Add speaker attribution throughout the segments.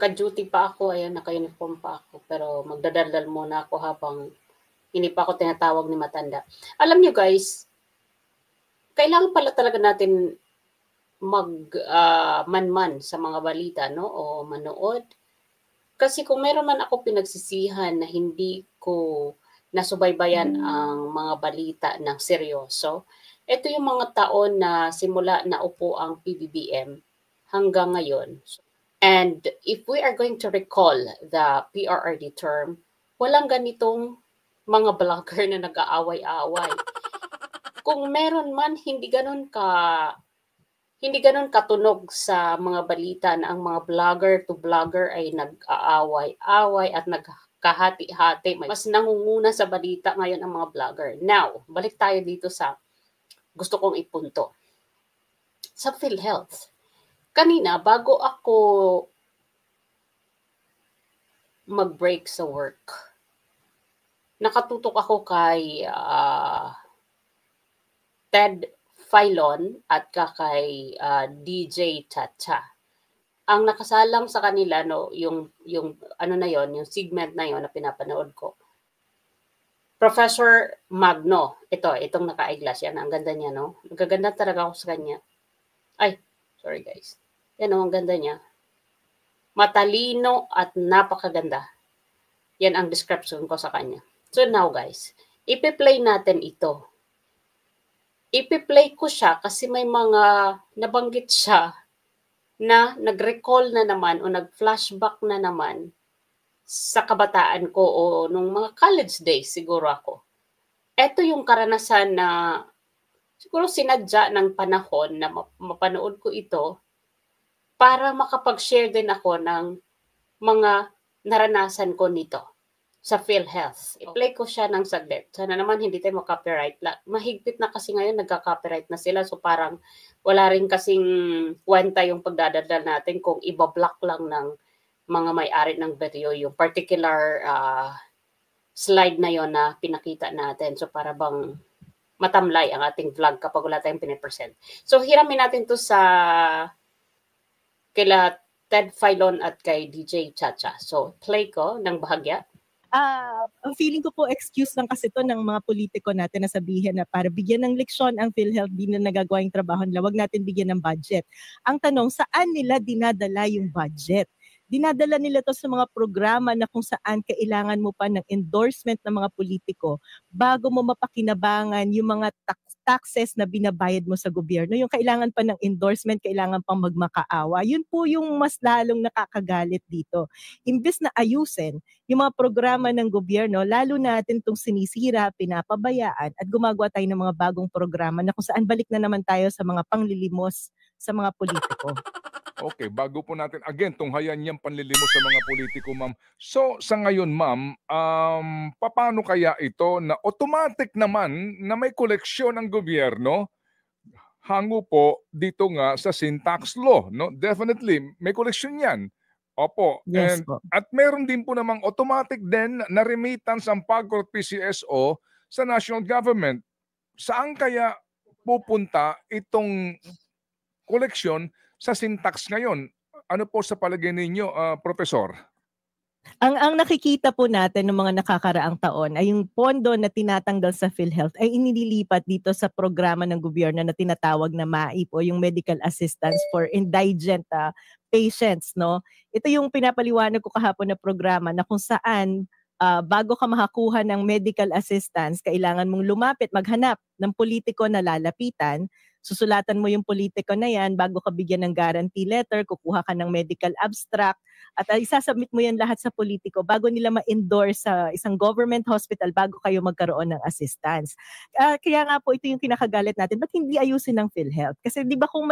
Speaker 1: naka-duty pa ako, ayan, naka-uniform pa ako, pero magdadaldal muna ako habang hindi pa ako tinatawag ni matanda. Alam niyo guys, kailangan pala talaga natin manman sa mga balita, no? O manood. Kasi kung meron man ako pinagsisihan na hindi ko nasubaybayan ang mga balita ng seryoso, ito yung mga taon na simula na upo ang PBBM hanggang ngayon. And if we are going to recall the PRRD term, walang ganitong mga vlogger na nag-aaway-aaway. Kung meron man, hindi ganun katunog sa mga balita na ang mga vlogger to vlogger ay nag-aaway-away at nagkahati-hati. Mas nangunguna sa balita ngayon ang mga vlogger. Now, balik tayo dito sa gusto kong ipunto. Sa PhilHealth. Kanina, bago ako mag-break sa work, nakatutok ako kay Ted Filon at kay DJ Chacha. Ang nakasalang sa kanila no yung ano na yon, yung segment na yon na pinapanood ko. Professor Magno, itong naka-eyeglass yan, ang ganda niya no. Nagaganda talaga ako sa kanya. Ay, sorry guys. Yan ang ganda niya. Matalino at napakaganda. Yan ang description ko sa kanya. So now guys, ipi-play natin ito. Ipi-play ko siya kasi may mga nabanggit siya na nag-recall na naman o nag-flashback na naman sa kabataan ko o nung mga college days siguro ako. Ito yung karanasan na siguro sinadya ng panahon na mapanood ko ito para makapag-share din ako ng mga naranasan ko nito sa PhilHealth. I-play ko siya ng saglit. Sana naman hindi tayo mag-copyright. Mahigpit na kasi ngayon, nagka-copyright na sila. So parang wala rin kasing kwenta yung pagdadaldal natin kung ibablock lang ng mga may-ari ng video yung particular slide na yon na pinakita natin. So para bang matamlay ang ating vlog kapag wala tayong pinipresent. So hiramin natin to sa kila Ted Filon at kay DJ Chacha. So play ko ng bahagya.
Speaker 2: Ang feeling ko po excuse lang kasi to ng mga politiko natin na sabihin na para bigyan ng leksyon ang PhilHealth, di na nagagawa yung trabaho nila, wag natin bigyan ng budget. Ang tanong, saan nila dinadala yung budget? Dinadala nila to sa mga programa na kung saan kailangan mo pa ng endorsement ng mga politiko bago mo mapakinabangan yung mga taxes na binabayad mo sa gobyerno. Yung kailangan pa ng endorsement, kailangan pang magmakaawa. Yun po yung mas lalong nakakagalit dito. Imbes na ayusin yung mga programa ng gobyerno, lalo natin itong sinisira, pinapabayaan at gumagawa tayo ng mga bagong programa na kung saan balik na naman tayo sa mga panglilimos sa mga politiko.
Speaker 3: Okay, bago po natin, again, tunghayan niyang panlilimos sa mga politiko, ma'am. So, sa ngayon, ma'am, paano kaya ito na automatic naman na may koleksyon ng gobyerno? Hango po dito nga sa syntax law, no? Definitely, may koleksyon yan. Opo.
Speaker 2: Yes, po.
Speaker 3: At meron din po namang automatic din na remittance ang PAGCOR PCSO sa national government. Saan kaya pupunta itong koleksyon sa syntax ngayon? Ano po sa palagay ninyo, Professor?
Speaker 2: Ang nakikita po natin ng mga nakakaraang taon ay yung pondo na tinatanggal sa PhilHealth ay inililipat dito sa programa ng gobyerno na tinatawag na MAIP o yung Medical Assistance for Indigent Patients, no? Ito yung pinapaliwanag ko kahapon na programa na kung saan bago ka makakuha ng medical assistance, kailangan mong lumapit, maghanap ng politiko na lalapitan. Susulatan mo yung politiko na yan bago ka bigyan ng guarantee letter, kukuha ka ng medical abstract, at isasubmit mo yan lahat sa politiko bago nila ma-endorse sa isang government hospital bago kayo magkaroon ng assistance. Kaya nga po ito yung kinakagalit natin. Ba't hindi ayusin ng PhilHealth? Kasi di ba kung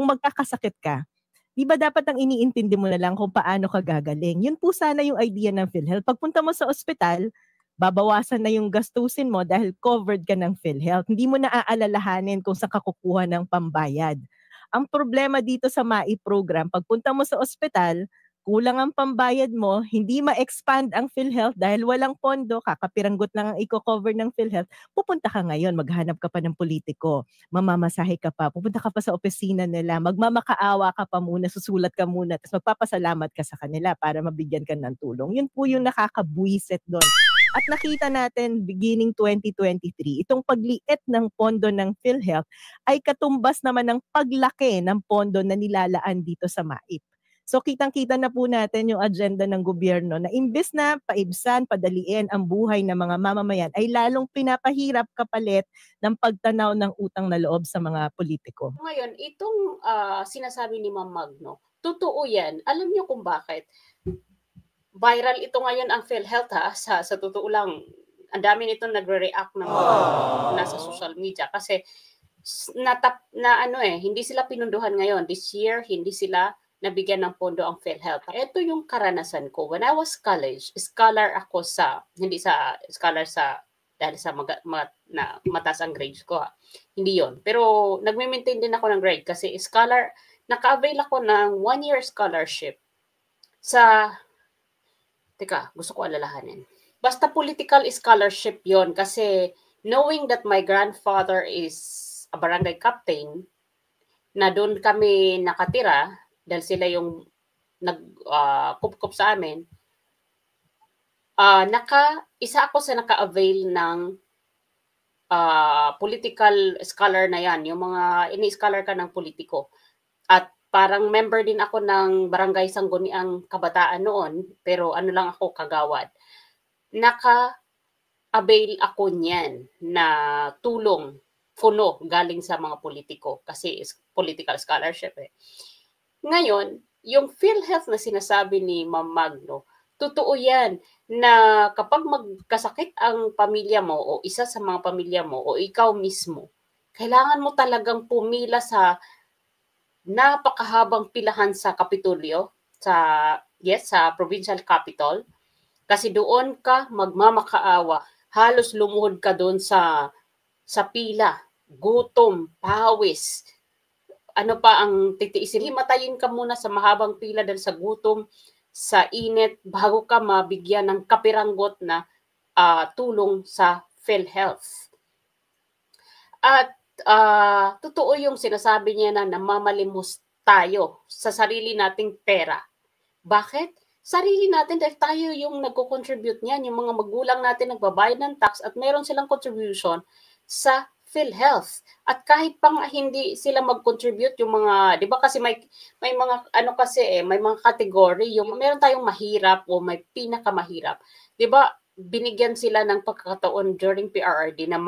Speaker 2: magkakasakit ka, di ba dapat ang iniintindi mo na lang kung paano ka gagaling? Yun po sana yung idea ng PhilHealth. Pagpunta mo sa ospital, babawasan na yung gastusin mo dahil covered ka ng PhilHealth. Hindi mo na aalalahanin kung saan ka kukuha ng pambayad. Ang problema dito sa MAI program, pagpunta mo sa ospital, kulang ang pambayad mo, hindi ma-expand ang PhilHealth dahil walang pondo, kakapiranggot lang ang i-cover ng PhilHealth, pupunta ka ngayon, maghanap ka pa ng politiko, mamamasahe ka pa, pupunta ka pa sa opisina nila, magmamakaawa ka pa muna, susulat ka muna, tapos magpapasalamat ka sa kanila para mabigyan ka ng tulong. Yun po yung nakakabuisit doon. At nakita natin beginning 2023, itong pagliit ng pondo ng PhilHealth ay katumbas naman ng paglaki ng pondo na nilalaan dito sa MAIP. So kitang-kita na po natin yung agenda ng gobyerno na imbes na paibsan, padaliin ang buhay ng mga mamamayan ay lalong pinapahirap kapalit ng pagtanaw ng utang na loob sa mga politiko.
Speaker 1: Ngayon, itong sinasabi ni Ma'am Magno, totoo yan. Alam niyo kung bakit? Viral ito ngayon ang PhilHealth sa totoo lang. Ang dami nito nagre-react ng mga nasa social media kasi hindi sila pinunduhan ngayon. This year, hindi sila nabigyan ng pondo ang PhilHealth. Ito yung karanasan ko. When I was college, scholar ako hindi sa scholar dahil sa mataas ang grades ko. Hindi yon. Pero nagme-maintain din ako ng grade kasi scholar, naka-avail ako ng 1-year scholarship gusto ko alalahanin. Basta political scholarship yon kasi knowing that my grandfather is a barangay captain, na doon kami nakatira, dahil sila yung nag-kup-kup sa amin, isa ako sa naka-avail ng political scholar na yan, yung mga ini-scholar ka ng politiko. At parang member din ako ng Barangay Sangguniang Kabataan noon, pero lang ako kagawad. Naka-avail ako niyan na tulong, puno, galing sa mga politiko kasi is political scholarship eh. Ngayon, yung PhilHealth na sinasabi ni Ma'am Magno, totoo yan na kapag magkasakit ang pamilya mo o isa sa mga pamilya mo o ikaw mismo, kailangan mo talagang pumila sa napakahabang pilahan sa Kapitolyo, sa provincial capital, kasi doon ka magmamakaawa, halos lumuhod ka doon sa pila, gutom, pawis, ano pa ang titiisin? Himatayin ka muna sa mahabang pila dahil sa gutom, sa init, bago ka mabigyan ng kapiranggot na tulong sa PhilHealth. At totoo yung sinasabi niya na namamalimos tayo sa sarili nating pera. Bakit? Sarili natin dahil tayo yung nagko-contribute niyan, yung mga magulang natin nagbabayad ng tax at meron silang contribution sa PhilHealth. At kahit pang hindi sila mag-contribute yung mga, 'di ba kasi may mga may mga category, yung meron tayong mahirap o may pinakamahirap. 'Di ba? Binigyan sila ng pagkakataon during PRRD na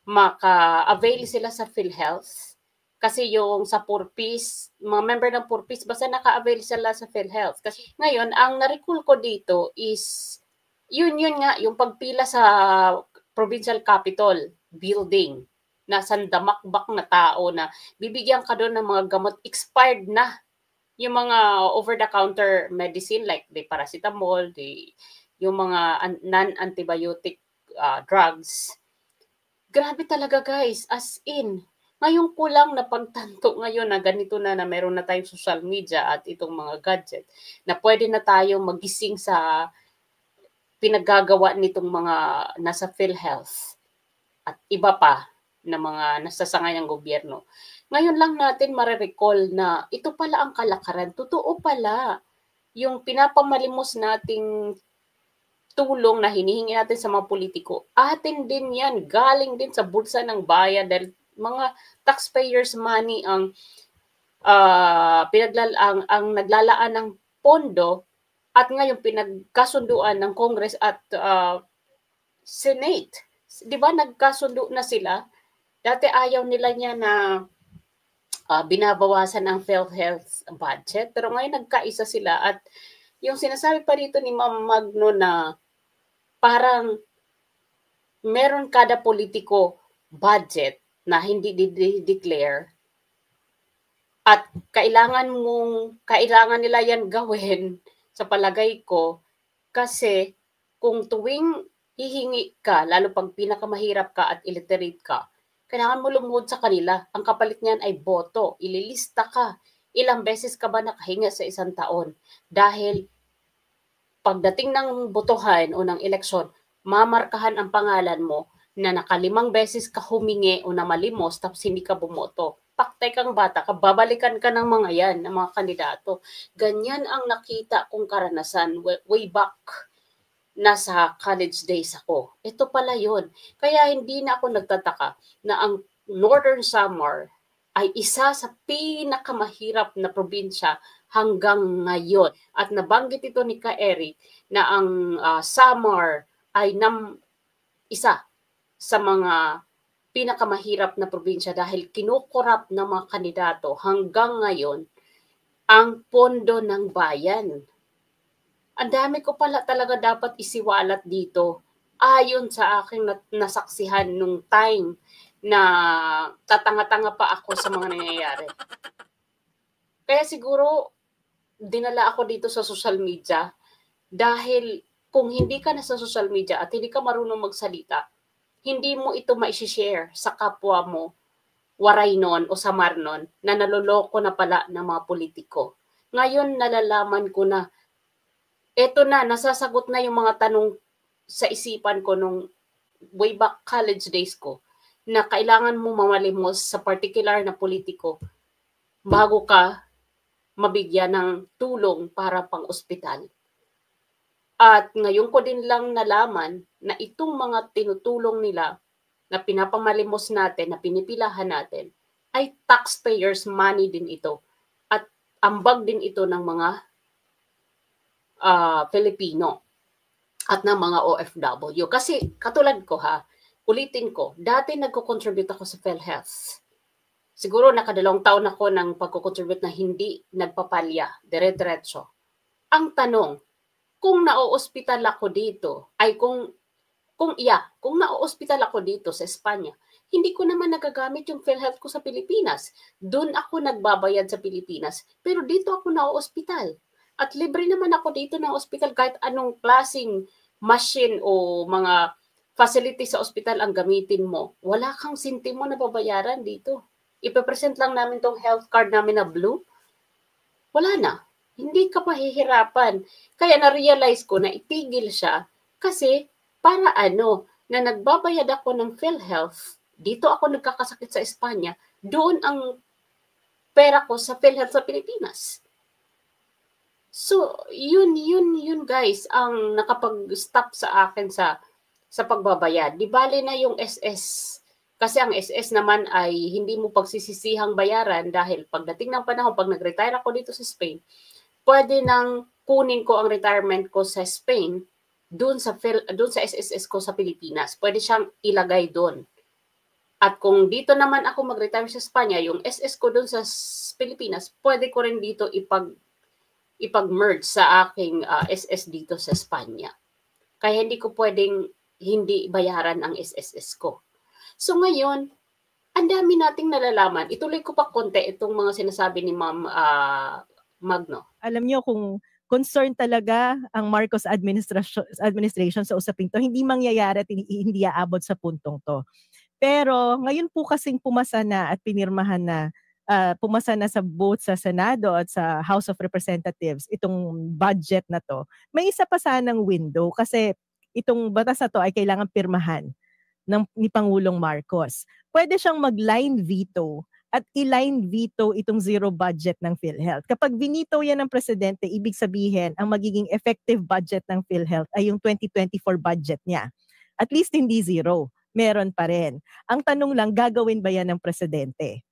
Speaker 1: maka-avail sila sa PhilHealth. Kasi yung sa Purpose, mga member ng Purpose, basta naka-avail sila sa PhilHealth. Kasi ngayon, ang na-recall ko dito is, yun nga, yung pagpila sa provincial capital building na sandamakbak na tao na bibigyan ka doon ng mga gamot expired na, yung mga over-the-counter medicine like the paracetamol, yung mga non-antibiotic drugs. Grabe talaga guys, as in. Ngayon ko lang napagtanto ngayon na ganito na meron na tayong social media at itong mga gadget na pwede na tayong magising sa pinaggagawa nitong mga nasa PhilHealth at iba pa na mga nasasangayang gobyerno. Ngayon lang natin marirecall na ito pala ang kalakaran. Totoo pala yung pinapamalimos nating tulong na hinihingi natin sa mga politiko. Atin din yan, galing din sa bulsa ng bayan dahil mga taxpayers money ang naglalaan ng pondo at ngayon pinagkasunduan ng Congress at Senate. 'Di ba nagkasundo na sila? Dati ayaw nila niya na binabawasan ang PhilHealth budget, pero ngayon nagkaisa sila at yung sinasabi pa rito ni Ma'am Magno na parang meron kada politiko budget na hindi di-declare at kailangan nila yan gawin sa palagay ko kasi kung tuwing hihingi ka, lalo pag pinakamahirap ka at illiterate ka, kailangan mo lumuhod sa kanila. Ang kapalit niyan ay boto. Ililista ka. Ilang beses ka ba nakahinga sa isang taon? Dahil pagdating ng botohan o ng eleksyon, mamarkahan ang pangalan mo na nakalimang beses ka humingi o na malimos tapos hindi ka bumoto. Paktay kang bata ka, babalikan ka ng mga yan, ng mga kandidato. Ganyan ang nakita kong karanasan way back nasa college days ako. Ito pala yun. Kaya hindi na ako nagtataka na ang Northern Samar ay isa sa pinakamahirap na probinsya hanggang ngayon. At nabanggit ito ni Ka Eric na ang Samar ay isa sa mga pinakamahirap na probinsya dahil kinukurap ng mga kandidato hanggang ngayon ang pondo ng bayan. Ang dami ko pala talaga dapat isiwalat dito ayon sa aking nasaksihan nung time na tatanga-tanga pa ako sa mga nangyayari. Kaya siguro dinala ako dito sa social media dahil kung hindi ka na sa social media at hindi ka marunong magsalita, hindi mo ito ma-share sa kapwa mo, waray nun o samar nun, na naloloko na pala ng mga politiko. Ngayon nalalaman ko na eto na, nasasagot na yung mga tanong sa isipan ko nung way back college days ko na kailangan mo mamalimos sa particular na politiko bago ka mabigyan ng tulong para pang ospital. At ngayon ko din lang nalaman na itong mga tinutulong nila na pinapamalimos natin, na pinipilahan natin, ay taxpayers' money din ito. At ambag din ito ng mga Filipino at ng mga OFW. Kasi katulad ko ulitin ko, dati nagko-contribute ako sa PhilHealth. Siguro nakadalawang taon ako ng pagko-contribute na hindi nagpapalya, dire-diretso. Ang tanong, kung na-ospital ako dito, ay kung na-ospital ako dito sa Espanya, hindi ko naman nagagamit yung PhilHealth ko sa Pilipinas. Doon ako nagbabayad sa Pilipinas, pero dito ako na-ospital. At libre naman ako dito ng ospital kahit anong klaseng machine o mga facility sa ospital ang gamitin mo. Wala kang sintimo na babayaran dito. Ipapresent lang namin tong health card namin na blue. Wala na. Hindi ka mahihirapan. Kaya na-realize ko na itigil siya kasi para na nagbabayad ako ng PhilHealth, dito ako nagkakasakit sa Espanya, doon ang pera ko sa PhilHealth sa Pilipinas. So, yun guys, ang nakapag-stop sa akin sa pagbabayad. Di bale na yung SS. Kasi ang SS naman ay hindi mo pagsisisihang bayaran dahil pagdating ng panahon, pag nag-retire ako dito sa Spain, pwede nang kunin ko ang retirement ko sa Spain doon sa SSS ko sa Pilipinas. Pwede siyang ilagay doon. At kung dito naman ako mag-retire sa Espanya, yung SS ko doon sa Pilipinas, pwede ko rin dito ipag-merge sa aking SS dito sa Espanya. Kaya hindi ko pwedeng hindi bayaran ang SSS ko. So ngayon, ang dami nating nalalaman. Ituloy ko pa konti itong mga sinasabi ni Ma'am Magno.
Speaker 2: Alam niyo kung concern talaga ang Marcos administration sa usaping to, hindi mangyayari at hindi aabot sa puntong to. Pero ngayon po kasing pumasa na at pinirmahan na pumasa na sa vote sa Senado at sa House of Representatives itong budget na to, may isa pa sanang window kasi itong batas na to ay kailangan pirmahan ni Pangulong Marcos. Pwede siyang mag-line veto at i-line veto itong zero budget ng PhilHealth. Kapag vinito yan ng presidente, ibig sabihin ang magiging effective budget ng PhilHealth ay yung 2024 budget niya. At least hindi zero. Meron pa rin. Ang tanong lang, gagawin ba yan ng presidente?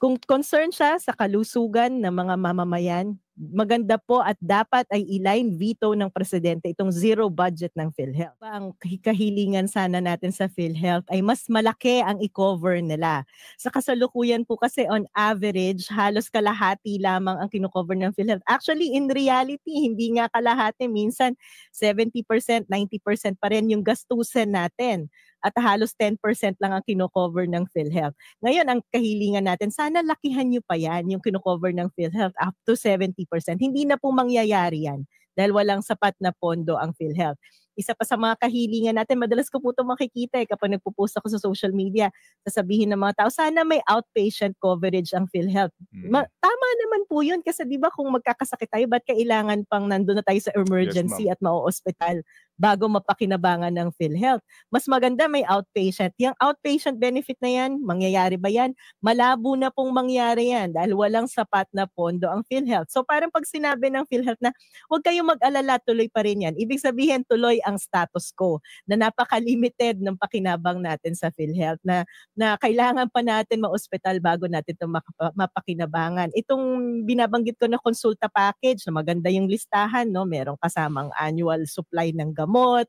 Speaker 2: Kung concern siya sa kalusugan ng mga mamamayan, maganda po at dapat ay i-line veto ng presidente itong zero budget ng PhilHealth. Ang kahilingan sana natin sa PhilHealth ay mas malaki ang i-cover nila. Sa kasalukuyan po kasi on average, halos kalahati lamang ang kino-cover ng PhilHealth. Actually, in reality, hindi nga kalahati. Minsan 70%, 90% pa rin yung gastusin natin. At halos 10% lang ang kino-cover ng PhilHealth. Ngayon, ang kahilingan natin, sana lakihan nyo pa yan, yung kino-cover ng PhilHealth up to 70%. Hindi na po mangyayari yan dahil walang sapat na pondo ang PhilHealth. isa pa sa mga kahilingan natin, madalas ko po ito makikita kapag nagpo-post ako sa social media, sasabihin ng mga tao, sana may outpatient coverage ang PhilHealth. Tama naman po yun kasi di ba kung magkakasakit tayo, ba't kailangan pang nandun na tayo sa emergency at mau-hospital bago mapakinabangan ng PhilHealth? Mas maganda may outpatient. Yung outpatient benefit na yan, mangyayari ba yan? Malabo na pong mangyari yan dahil walang sapat na pondo ang PhilHealth. So parang pag sinabi ng PhilHealth na huwag kayong mag-alala, tuloy pa rin yan. Ibig sabihin tuloy ang status quo na napaka-limited ng pakinabang natin sa PhilHealth na kailangan pa natin ma-hospital bago natin ito mapakinabangan. Itong binabanggit ko na konsulta package, na maganda yung listahan, no? Merong kasamang annual supply ng gamot,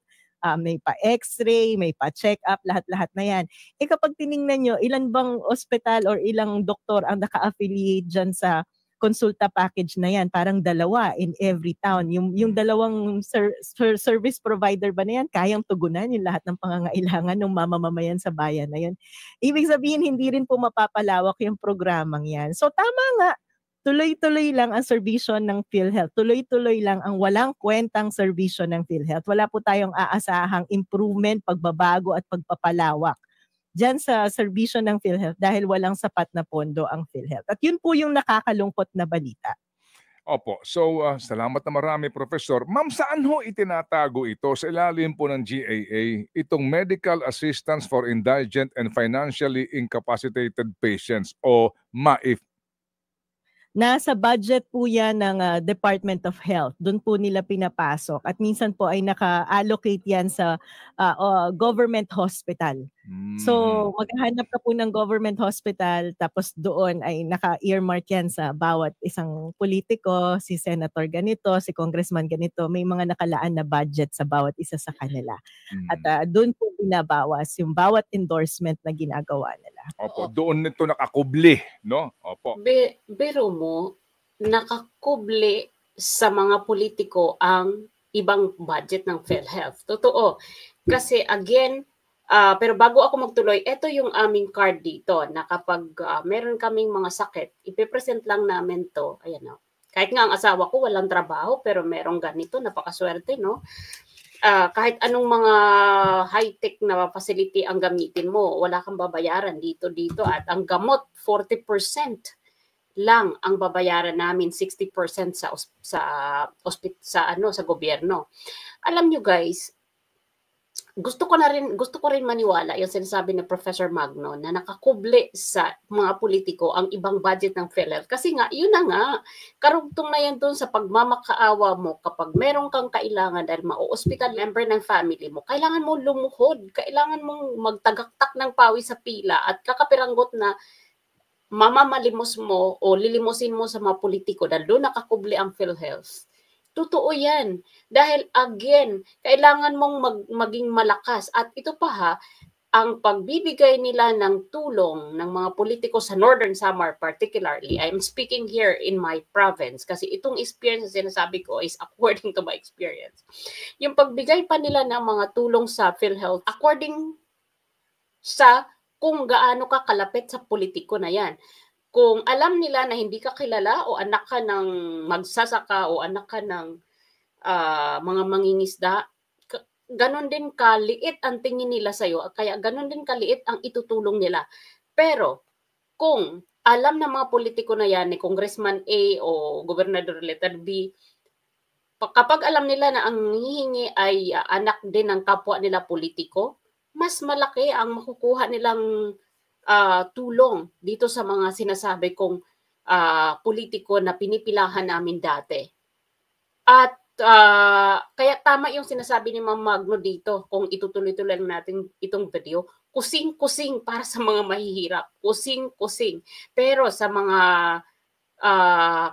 Speaker 2: may pa-x-ray, may pa-check-up, lahat-lahat na yan. Kapag tiningnan nyo, ilan bang ospital or ilang doktor ang naka-affiliate dyan sa konsulta package na yan? Parang 2 in every town. Yung dalawang service provider ba na yan, kayang tugunan yung lahat ng pangangailangan ng mamamayan sa bayan na yun. Ibig sabihin, hindi rin po mapapalawak yung programang yan. So tama nga, tuloy-tuloy lang ang serbisyo ng PhilHealth. Tuloy-tuloy lang ang walang kwentang serbisyo ng PhilHealth. Wala po tayong aasahang improvement, pagbabago at pagpapalawak diyan sa serbisyo ng PhilHealth dahil walang sapat na pondo ang PhilHealth. At yun po yung nakakalungkot na balita.
Speaker 3: Opo. So, salamat na marami, Professor. Ma'am, saan ho itinatago ito sa ilalim po ng GAA, itong Medical Assistance for Indigent and Financially Incapacitated Patients o MAIF?
Speaker 2: Nasa budget po yan ng Department of Health. Doon po nila pinapasok. At minsan po ay naka-allocate yan sa government hospital. So, maghahanap ka po ng government hospital, tapos doon ay naka-earmark yan sa bawat isang politiko, si senator ganito, si congressman ganito, may mga nakalaan na budget sa bawat isa sa kanila. At doon po binabawas yung bawat endorsement na ginagawa nila.
Speaker 3: Opo, doon nito nakakubli, no? Opo.
Speaker 1: Biro mo, nakakubli sa mga politiko ang ibang budget ng PhilHealth. Totoo. Kasi again, pero bago ako magtuloy, ito yung aming card dito na kapag meron kaming mga sakit, ipipresent lang namin to. Ayan o. Kahit nga ang asawa ko walang trabaho, pero merong ganito, napakaswerte, no? Kahit anong mga high-tech na facility ang gamitin mo, wala kang babayaran dito. At ang gamot, 40% lang ang babayaran namin, 60% sa gobyerno. Alam nyo guys, gusto ko rin maniwala yung sinasabi ni Professor Magno na nakakubli sa mga politiko ang ibang budget ng PhilHealth. Kasi nga, yun na nga, karugtong na yan doon sa pagmamakaawa mo kapag meron kang kailangan dahil ma-hospital member ng family mo, kailangan mo lumuhod, kailangan mong magtagaktak ng pawis sa pila at kakapiranggot na mamamalimos mo o lilimusin mo sa mga politiko dahil doon nakakubli ang PhilHealth. Totoo yan. Dahil again, kailangan mong maging malakas. At ito pa ha, ang pagbibigay nila ng tulong ng mga politiko sa Northern Samar particularly, I'm speaking here in my province kasi itong experience na sinasabi ko is according to my experience. Yung pagbigay pa nila ng mga tulong sa PhilHealth, according sa kung gaano ka kalapit sa politiko na yan. Kung alam nila na hindi ka kilala o anak ka ng magsasaka o anak ka ng mga mangingisda, ganon din kaliit ang tingin nila sa'yo, kaya ganon din kaliit ang itutulong nila. Pero kung alam ng mga politiko na yan, ni Congressman A o Gobernador Letter B, kapag alam nila na ang hihingi ay anak din ng kapwa nila politiko, mas malaki ang makukuha nilang tulong dito sa mga sinasabi kong politiko na pinipilahan namin dati. At kaya tama yung sinasabi ni Ma'am Magno dito, kung itutuloy-tuloy natin itong video, kusing-kusing para sa mga mahihirap, kusing-kusing. Pero sa mga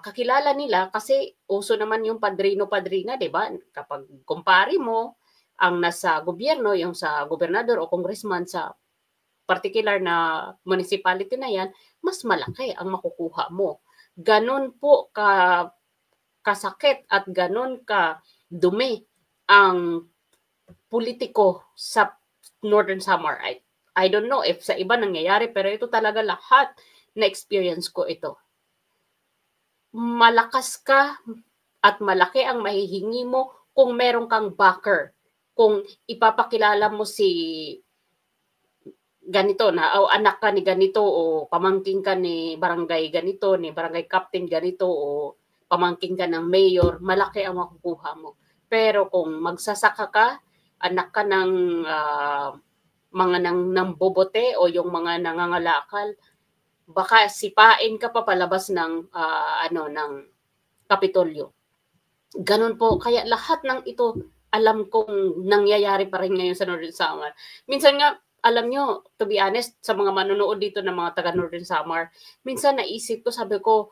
Speaker 1: kakilala nila, kasi uso naman yung padrino-padrina, di ba? Kapag kumpare mo ang nasa gobyerno, yung sa gobernador o congressman sa particular na municipality na yan, mas malaki ang makukuha mo. Ganon po kasakit at ganon ka dumi ang politiko sa Northern Samar. I don't know if sa iba nangyayari, pero ito talaga lahat na experience ko ito. Malakas ka at malaki ang mahihingi mo kung meron kang backer kung ipapakilala mo si ganito na o anak ka ni ganito o pamangkin ka ni barangay ganito, ni barangay captain ganito o pamangkin ka ng mayor, malaki ang makukuha mo. Pero kung magsasaka ka, anak ka ng mga ng bobote o yung mga nangangalakal, baka sipain ka pa palabas ng ng Kapitolyo. Ganun po, kaya lahat ng ito alam kong nangyayari pa rin ngayon sa Northern Samar. Minsan nga, alam nyo, to be honest, sa mga manonood dito ng mga taga Northern Samar, minsan naisip ko, sabi ko,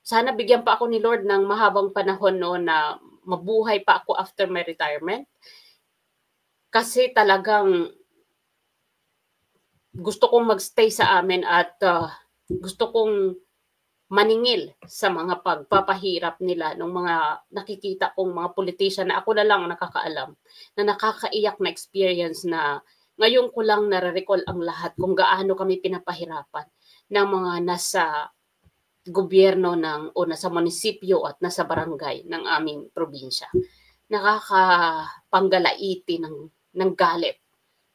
Speaker 1: sana bigyan pa ako ni Lord ng mahabang panahon noon na mabuhay pa ako after my retirement. Kasi talagang gusto kong magstay sa amin at gusto kong maningil sa mga pagpapahirap nila ng mga nakikita kong mga politician na ako na lang nakakaalam, na nakakaiyak na experience na ngayon ko lang nare-recall ang lahat kung gaano kami pinapahirapan ng mga nasa gobyerno o nasa munisipyo at nasa barangay ng aming probinsya. Nakakapanggalaiti ng galit.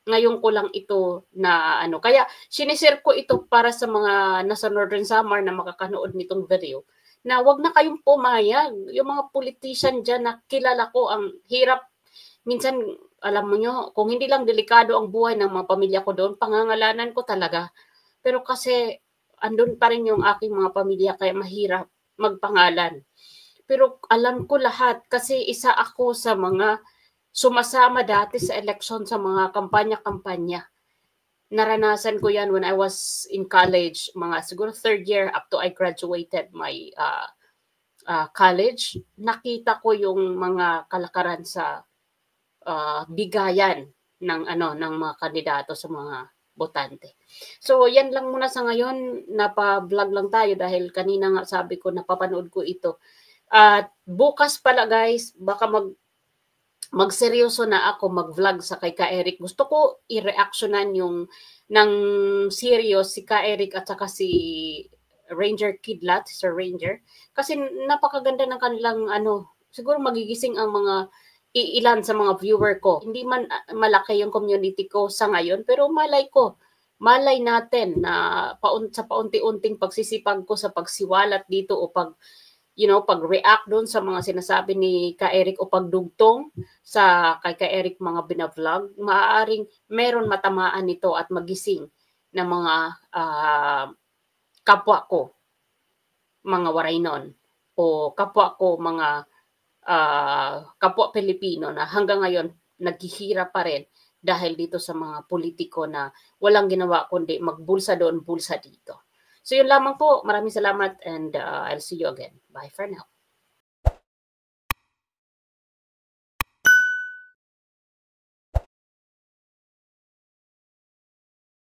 Speaker 1: Ngayon ko lang ito na kaya sinishare ko ito para sa mga nasa Northern Samar na makakanood nitong video, na wag na kayong pumayag. Yung mga politician dyan na kilala ko, ang hirap. Minsan, alam mo nyo, kung hindi lang delikado ang buhay ng mga pamilya ko doon, pangangalanan ko talaga. Pero kasi, andun pa rin yung aking mga pamilya, kaya mahirap magpangalan. Pero alam ko lahat kasi isa ako sa mga sumasama dati sa election sa mga kampanya-kampanya. Naranasan ko yan when I was in college, mga siguro third year up to I graduated my college. Nakita ko yung mga kalakaran sa bigayan ng mga kandidato sa mga botante. So yan lang muna sa ngayon, napa-vlog lang tayo dahil kanina nga sabi ko napapanood ko ito. At bukas pala guys, baka magseryoso na ako mag-vlog sa kay Ka Eric. Gusto ko i-reactionan yung ng serious si Ka Eric at saka si Ranger Kidlat, Sir Ranger. Kasi napakaganda ng kanilang siguro magigising ang mga ilan sa mga viewer ko. Hindi man malaki yung community ko sa ngayon, pero malay natin na sa paunti-unting pagsisipag ko sa pagsiwalat dito o pag-react doon sa mga sinasabi ni Ka Eric o pagdugtong sa kay Ka Eric mga binavlog, maaaring meron matamaan nito at magising ng mga kapwa ko, mga Waraynon, o kapwa ko, mga kapwa Pilipino na hanggang ngayon naghihirap pa rin dahil dito sa mga politiko na walang ginawa kundi magbulsa doon, bulsa dito. So yun lamang po. Maraming salamat and I'll see you again. Bye for now.